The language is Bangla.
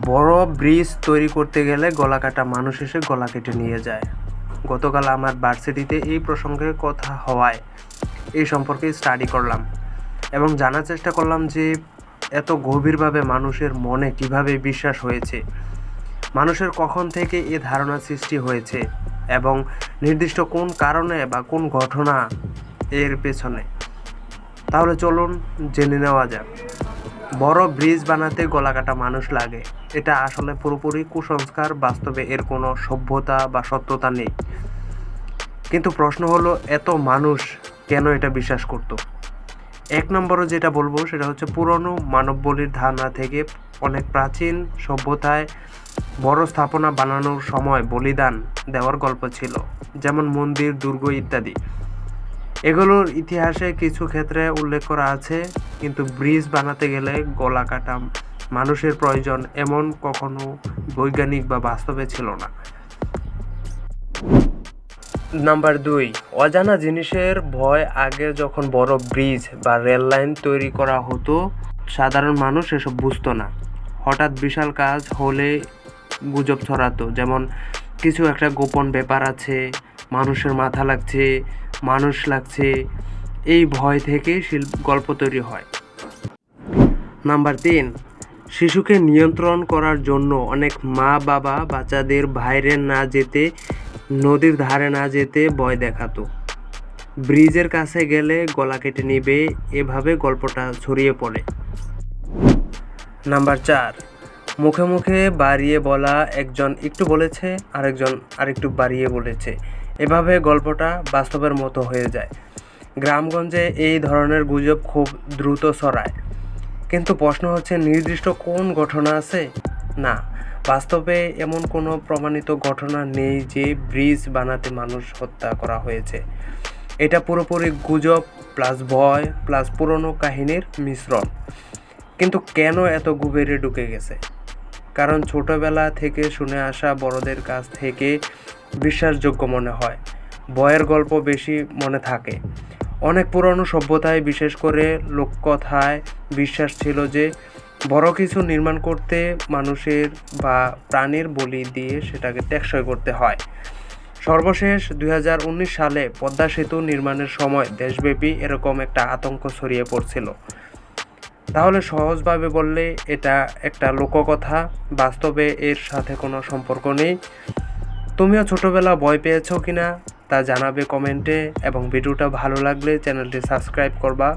বড় ব্রিজ তৈরি করতে গেলে গলাকাটা মানুষ এসে গলা কেটে নিয়ে যায়। গতকাল আমার ভার্সিটিতে এই প্রসঙ্গে কথা হওয়ায় এই সম্পর্কে স্টাডি করলাম এবং জানার চেষ্টা করলাম যে এত গভীরভাবে মানুষের মনে কিভাবে বিশ্বাস হয়েছে, মানুষের কখন থেকে এ ধারণা সৃষ্টি হয়েছে এবং নির্দিষ্ট কোন কারণে বা কোন ঘটনা এর পেছনে। তাহলে চলুন জেনে নেওয়া যাক। বড় ব্রিজ বানাতে গলাকাটা মানুষ লাগে, এটা আসলে পুরোপুরি কুসংস্কার। বাস্তবে এর কোনো সভ্যতা বা সত্যতা নেই। কিন্তু প্রশ্ন হলো, এত মানুষ কেন এটা বিশ্বাস করত? এক নম্বরে যেটা বলবো সেটা হচ্ছে পুরনো মানব বলির ধারণা থেকে। অনেক প্রাচীন সভ্যতায় বড় স্থাপনা বানানোর সময় বলিদান দেওয়ার গল্প ছিল, যেমন মন্দির, দুর্গ ইত্যাদি। এগুলোর ইতিহাসে কিছু ক্ষেত্রে উল্লেখ করা আছে, কিন্তু ব্রিজ বানাতে গেলে গলা কাটা মানুষের প্রয়োজন এমন কখনো বৈজ্ঞানিক বা বাস্তবে ছিল না। নাম্বার 2, অজানা জিনিসের ভয়। আগে যখন বড় ব্রিজ বা রেল লাইন তৈরি করা হতো, সাধারণ মানুষ এসব বুঝতো না। হঠাৎ বিশাল কাজ হলে গুজব ছড়াতো, যেমন কিছু একটা গোপন ব্যাপার আছে, মানুষের মাথা লাগছে, মানুষ লাগছে। এই ভয় থেকে গল্প তৈরি হয়। নাম্বার 3, শিশুকে নিয়ন্ত্রণ করার জন্য অনেক মা বাবা বাচ্চাদের বাইরে না যেতে, নদীর ধারে না যেতে ভয় দেখাতো। ব্রিজের কাছে গেলে গলা কেটে নেবে, এভাবে গল্পটা ছড়িয়ে পড়ে। নাম্বার 4, মুখে মুখে বাড়িয়ে বলা। একজন একটু বলেছে, আরেকজন আরেকটু বাড়িয়ে বলেছে, এভাবে গল্পটা বাস্তবের মতো হয়ে যায়। গ্রামগঞ্জে এই ধরনের গুজব খুব দ্রুত ছড়ায়। কিন্তু প্রশ্ন হচ্ছে, নির্দিষ্ট কোন ঘটনা আছে? না, বাস্তবে এমন কোনো প্রমাণিত ঘটনা নেই যে ব্রিজ বানাতে মানুষ হত্যা করা হয়েছে। এটা পুরোপুরি গুজব প্লাস ভয় প্লাস পুরনো কাহিনীর মিশ্রণ। কিন্তু কেন এত গভীরে ঢুকে গেছে? কারণ ছোটবেলা থেকে শুনে আসা বড়দের কাছ থেকে বিশ্বাসযোগ্য মনে হয়, ভয়ের গল্প বেশি মনে থাকে। অনেক পুরনো সভ্যতায়, বিশেষ করে লোককথায় বিশ্বাস ছিল যে বড় কিছু নির্মাণ করতে মানুষের বা প্রাণীর বলি দিয়ে সেটাকে টেকসই করতে হয়। সর্বশেষ 2019 সালে পদ্মা সেতু নির্মাণের সময় দেশব্যাপী এরকম একটা আতঙ্ক ছড়িয়ে পড়ছিল। তাহলে সহজভাবে বললে এটা একটা লোককথা, বাস্তবে এর সাথে কোনো সম্পর্ক নেই। তুমিও ছোটবেলা ভয় পেয়েছো কিনা তা জানাবে কমেন্টে, এবং ভিডিওটা ভালো লাগলে চ্যানেলটি সাবস্ক্রাইব করবা।